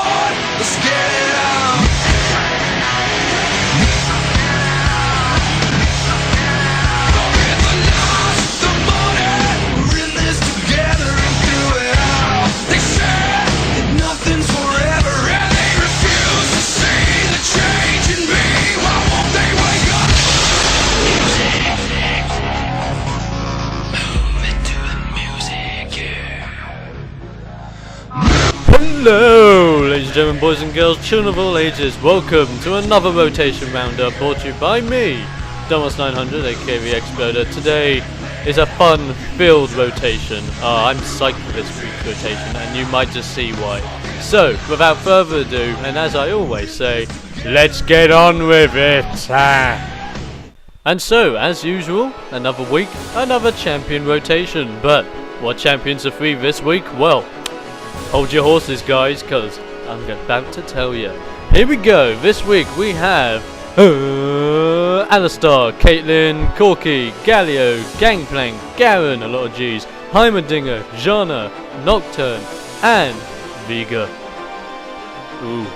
on, let's get it on. Forget the loss, the money, we're in this together and through it all. They said that nothing's forever, and they refuse to see the change in me. Why won't they wake up? Hello, ladies and gentlemen, boys and girls, children of all ages. Welcome to another rotation roundup brought to you by me, Dumbass900, aka the Exploder. Today is a fun-filled rotation. I'm psyched for this week's rotation, and you might just see why. So, without further ado, and as I always say, let's get on with it. And so, as usual, another week, another champion rotation. But what champions are free this week? Well, hold your horses, guys, because I'm about to tell you. Here we go. This week we have Alistar, Caitlyn, Corky, Galio, Gangplank, Garen, a lot of G's, Heimerdinger, Jana, Nocturne, and Vega. Ooh,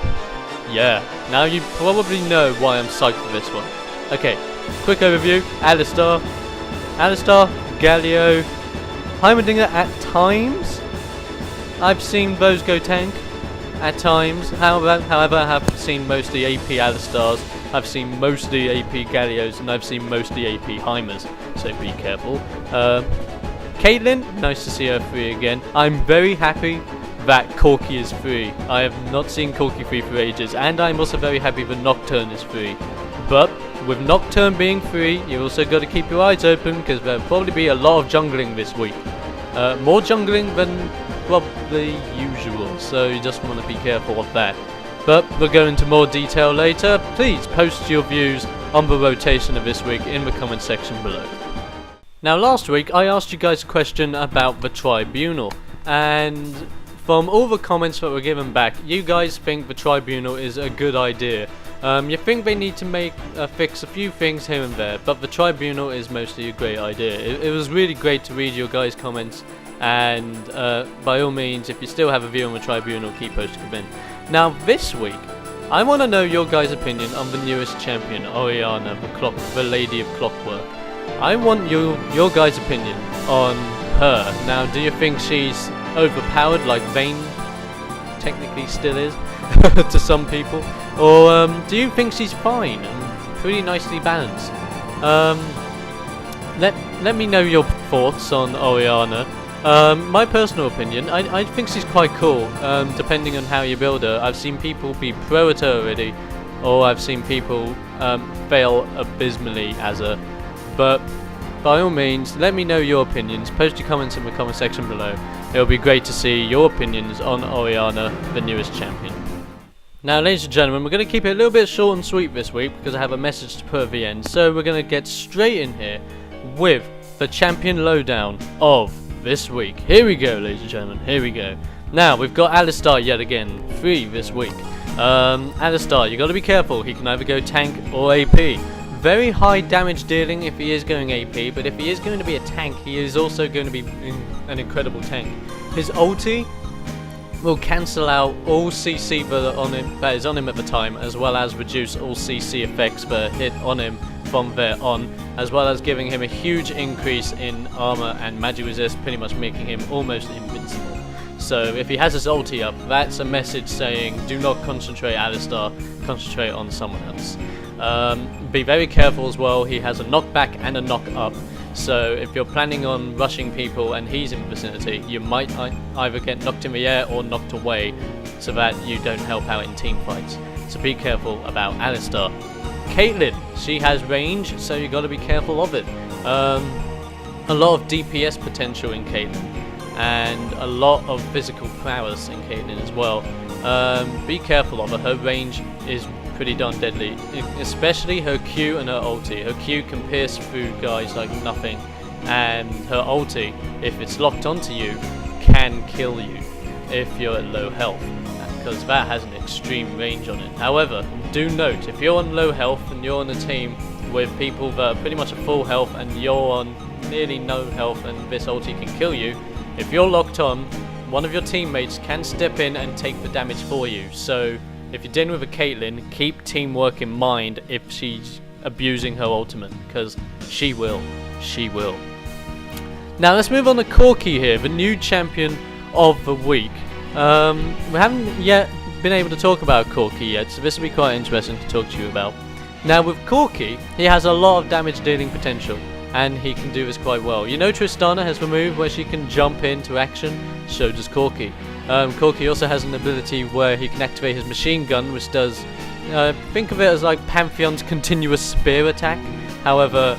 yeah. Now you probably know why I'm psyched for this one. Okay, quick overview. Alistar, Galio, Heimerdinger at times. I've seen those go tank at times. However, I have seen mostly AP Alistars, I've seen mostly AP Gallios, and I've seen mostly AP Heimers, so be careful. Caitlyn, nice to see her free again. I'm very happy that Corky is free. I have not seen Corky free for ages, and I'm also very happy that Nocturne is free. But with Nocturne being free, you also got to keep your eyes open, because there'll probably be a lot of jungling this week. More jungling than probably usual, so you just want to be careful of that. But we'll go into more detail later. Please post your views on the rotation of this week in the comment section below. Now, last week I asked you guys a question about the Tribunal, and from all the comments that were given back, you guys think the Tribunal is a good idea. You think they need to fix a few things here and there, but the Tribunal is mostly a great idea. It was really great to read your guys' comments, and by all means, if you still have a view on the Tribunal, keep posting them in. Now, this week, I want to know your guys' opinion on the newest champion, Orianna, the Lady of Clockwork. I want your guys' opinion on her. Now, do you think she's overpowered like Vayne technically still is to some people? Or do you think she's fine and pretty nicely balanced? Let me know your thoughts on Orianna. My personal opinion, I think she's quite cool, depending on how you build her. I've seen people be pro at her already, or I've seen people fail abysmally as her. But by all means, let me know your opinions. Post your comments in the comment section below. It'll be great to see your opinions on Orianna, the newest champion. Now, ladies and gentlemen, we're going to keep it a little bit short and sweet this week because I have a message to put at the end. So we're going to get straight in here with the champion lowdown of this week. Here we go, ladies and gentlemen, here we go. Now, we've got Alistar yet again, free this week. Alistar, you got to be careful. He can either go tank or AP. Very high damage dealing if he is going AP, but if he is going to be a tank, he is also going to be an incredible tank. His ulti will cancel out all CC that is on him at the time, as well as reduce all CC effects that hit on him from there on, as well as giving him a huge increase in armor and magic resist, pretty much making him almost invincible. So if he has his ulti up, that's a message saying do not concentrate Alistar, concentrate on someone else. Be very careful as well, he has a knockback and a knock up, so if you're planning on rushing people and he's in the vicinity, you might either get knocked in the air or knocked away, so that you don't help out in team fights. So be careful about Alistar. Caitlyn, she has range, so you got to be careful of it. A lot of DPS potential in Caitlyn, and a lot of physical prowess in Caitlyn as well. Be careful of her. Her range is pretty darn deadly, especially her Q and her ulti. Her Q can pierce through guys like nothing, and her ulti, if it's locked onto you, can kill you if you're at low health, because that has an extreme range on it. However, do note, if you're on low health and you're on a team with people that are pretty much at full health and you're on nearly no health and this ulti can kill you, if you're locked on, one of your teammates can step in and take the damage for you. So if you're dealing with a Caitlyn, keep teamwork in mind if she's abusing her ultimate, because she will. She will. Now let's move on to Corki here, the new champion of the week. We haven't yet been able to talk about Corki yet, so this will be quite interesting to talk to you about. Now with Corki, he has a lot of damage dealing potential, and he can do this quite well. You know Tristana has the move where she can jump into action, so does Corki. Corki also has an ability where he can activate his machine gun, which does, think of it as like Pantheon's continuous spear attack, however,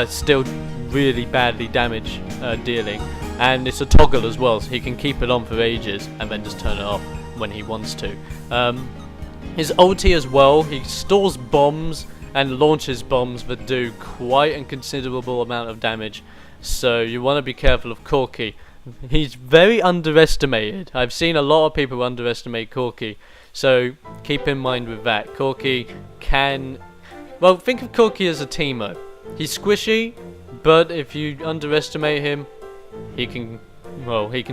still really badly damage dealing, and it's a toggle as well, so he can keep it on for ages and then just turn it off when he wants to. His ulti as well, he stores bombs and launches bombs that do quite a considerable amount of damage, so you want to be careful of Corki. He's very underestimated. I've seen a lot of people underestimate Corki, so keep in mind with that. Corki can, well, think of Corki as a teemo. He's squishy, but if you underestimate him, he can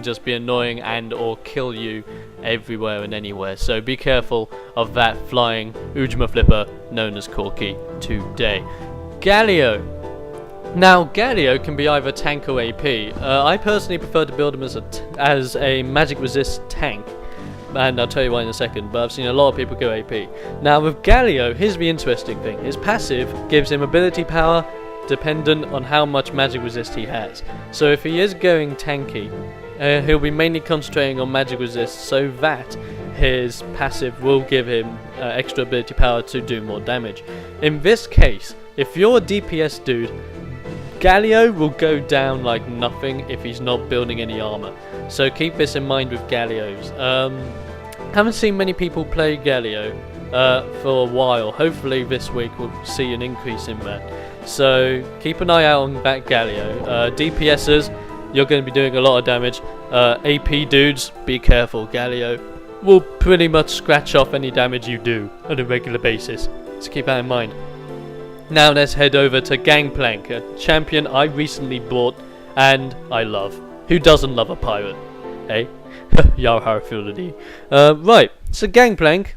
just be annoying and or kill you everywhere and anywhere. So be careful of that flying Ujima flipper known as Corki today. Galio. Now Galio can be either tank or AP. I personally prefer to build him as a magic resist tank, and I'll tell you why in a second, but I've seen a lot of people go AP. Now with Galio, here's the interesting thing. His passive gives him ability power dependent on how much magic resist he has. So if he is going tanky, he'll be mainly concentrating on magic resist, so that his passive will give him extra ability power to do more damage. In this case, if you're a DPS dude, Galio will go down like nothing if he's not building any armor. So keep this in mind with Galios. Haven't seen many people play Galio for a while. Hopefully this week we'll see an increase in that. So keep an eye out on that Galio. DPSers, you're going to be doing a lot of damage. AP dudes, be careful. Galio will pretty much scratch off any damage you do on a regular basis. So keep that in mind. Now let's head over to Gangplank, a champion I recently bought and I love. Who doesn't love a pirate? Eh? Yarharfulity. Right, so Gangplank,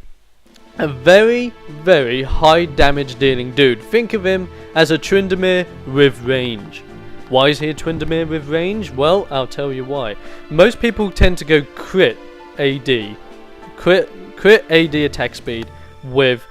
a very, very high damage dealing dude. Think of him as a Tryndamere with range. Why is he a Tryndamere with range? Well, I'll tell you why. Most people tend to go crit AD attack speed with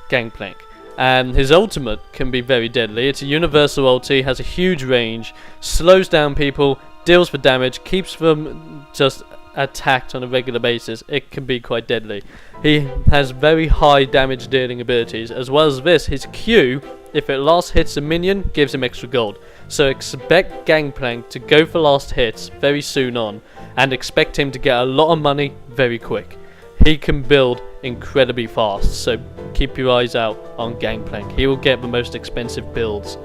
Gangplank. And his ultimate can be very deadly. It's a universal ulti, has a huge range, slows down people, deals for damage, keeps them just attacked on a regular basis. It can be quite deadly. He has very high damage dealing abilities. As well as this, his Q, if it last hits a minion, gives him extra gold. So expect Gangplank to go for last hits very soon on, and expect him to get a lot of money very quick. He can build incredibly fast, so keep your eyes out on Gangplank. He will get the most expensive builds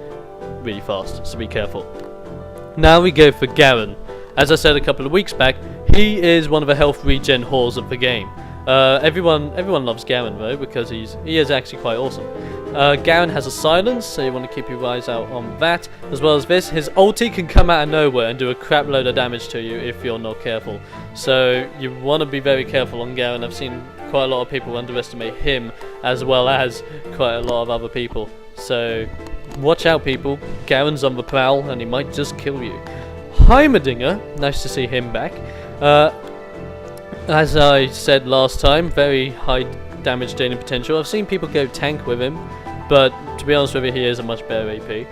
really fast, so be careful. Now we go for Garen. As I said a couple of weeks back, he is one of the health regen whores of the game. Everyone loves Garen though, because he is actually quite awesome. Garen has a silence, so you want to keep your eyes out on that. As well as this, his ulti can come out of nowhere and do a crap load of damage to you if you're not careful. So you want to be very careful on Garen. I've seen quite a lot of people underestimate him, as well as quite a lot of other people. So watch out, people. Garen's on the prowl and he might just kill you. Heimerdinger, nice to see him back. As I said last time, very high damage dealing potential. I've seen people go tank with him, but to be honest with you, he is a much better AP.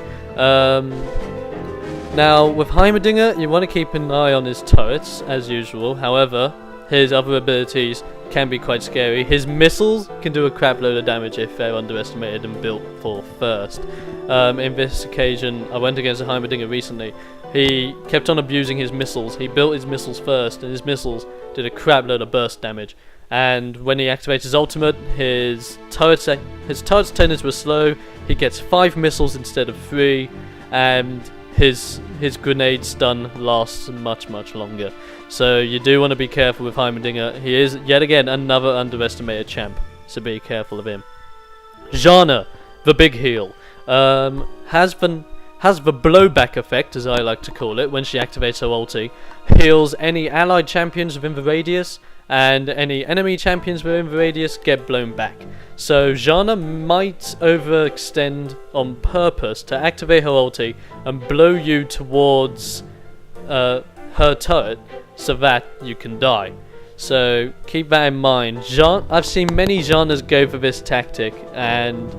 Now with Heimerdinger, you want to keep an eye on his turrets as usual. However, his other abilities can be quite scary. His missiles can do a crap load of damage if they're underestimated and built for first. In this occasion, I went against a Heimerdinger recently. He kept on abusing his missiles. He built his missiles first, and his missiles did a crap load of burst damage. And when he activates his ultimate, his turret's tenders were slow. He gets 5 missiles instead of 3, and his grenade stun lasts much longer. So you do want to be careful with Heimerdinger. He is yet again another underestimated champ, so be careful of him. Zhana, the big heel, has has the blowback effect, as I like to call it, when she activates her ulti, heals any allied champions within the radius, and any enemy champions within the radius get blown back. So Zhana might overextend on purpose to activate her ulti and blow you towards her turret so that you can die. So keep that in mind. I've seen many Zhanas go for this tactic, and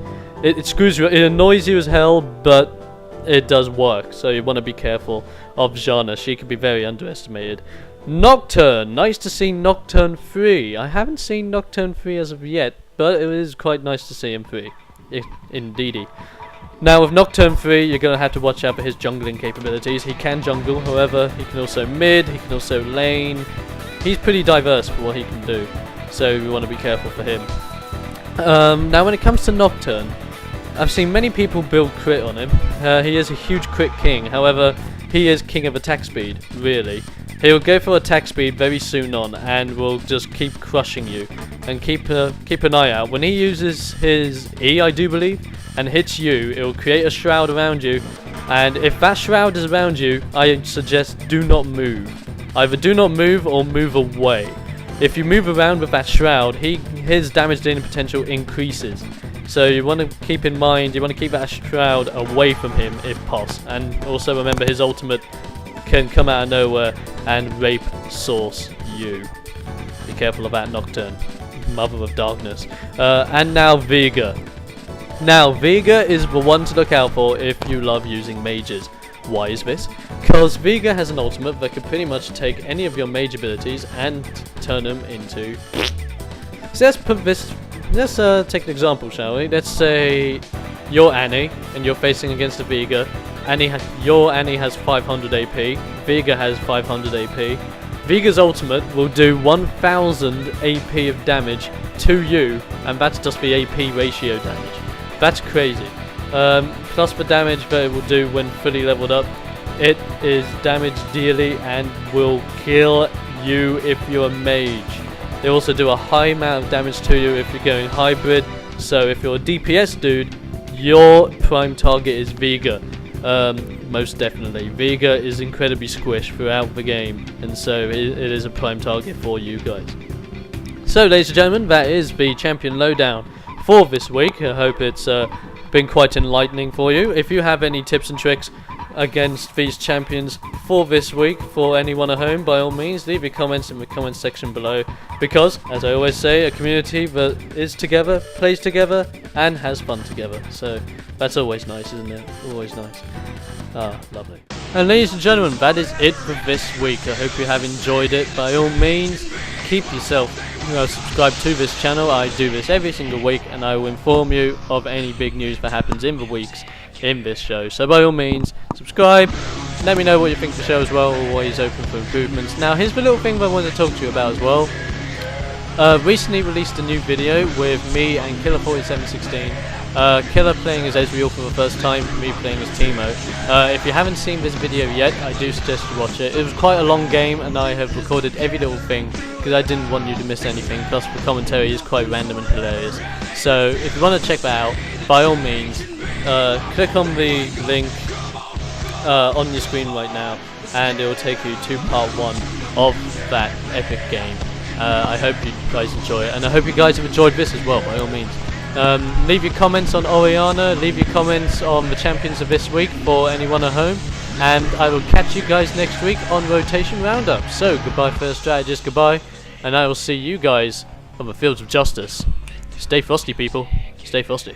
it screws you. It annoys you as hell, but it does work. So you want to be careful of Zhana. She can be very underestimated. Nocturne. Nice to see Nocturne free. I haven't seen Nocturne free as of yet, but it is quite nice to see him free. Indeedy. Now with Nocturne free, you're going to have to watch out for his jungling capabilities. He can jungle, however, he can also mid, he can also lane. He's pretty diverse for what he can do, so we want to be careful for him. Now when it comes to Nocturne, I've seen many people build crit on him. He is a huge crit king, however, he is king of attack speed, really. He'll go for attack speed very soon on, and will just keep crushing you. And keep an eye out. When he uses his E, I do believe, and hits you, it will create a shroud around you. And if that shroud is around you, I suggest do not move. Either do not move or move away. If you move around with that shroud, his damage dealing potential increases. So you want to keep in mind, you want to keep that shroud away from him if possible. And also remember, his ultimate can come out of nowhere and rape source you. Be careful of that, Nocturne, Mother of Darkness. And now Veigar. Now Veigar is the one to look out for if you love using mages. Why is this? Because Veigar has an ultimate that can pretty much take any of your mage abilities and turn them into... So let's take an example, shall we? Let's say you're Annie and you're facing against a Veigar. Your Annie has 500 AP, Veigar has 500 AP. Veigar's ultimate will do 1000 AP of damage to you, and that's just the AP ratio damage. That's crazy. Plus the damage that it will do when fully leveled up, it is damage dealy and will kill you if you're a mage. They also do a high amount of damage to you if you're going hybrid, so if you're a DPS dude, your prime target is Veigar. Most definitely. Veigar is incredibly squished throughout the game, and so it is a prime target for you guys. So ladies and gentlemen, that is the champion lowdown for this week. I hope it's been quite enlightening for you. If you have any tips and tricks against these champions for this week, for anyone at home, by all means leave your comments in the comments section below, because as I always say, a community that is together, plays together and has fun together, so that's always nice, isn't it? Always nice. Ah, lovely. And ladies and gentlemen, that is it for this week. I hope you have enjoyed it. By all means, keep yourself subscribed to this channel. I do this every single week, and I will inform you of any big news that happens in the weeks in this show. So by all means, subscribe. Let me know what you think of the show as well. Always open for improvements. Now here's the little thing that I wanted to talk to you about as well. Recently released a new video with me and Killer4716. Killer playing as Ezreal for the first time, me playing as Teemo. If you haven't seen this video yet, I do suggest you watch it. It was quite a long game, and I have recorded every little thing because I didn't want you to miss anything, plus the commentary is quite random and hilarious. So if you want to check that out, by all means, click on the link on your screen right now, and it will take you to part 1 of that epic game. I hope you guys enjoy it, and I hope you guys have enjoyed this as well, by all means. Leave your comments on Orianna, leave your comments on the champions of this week for anyone at home, and I will catch you guys next week on Rotation Roundup. So goodbye First Strategist, goodbye, and I will see you guys on the fields of justice. Stay frosty people, stay frosty.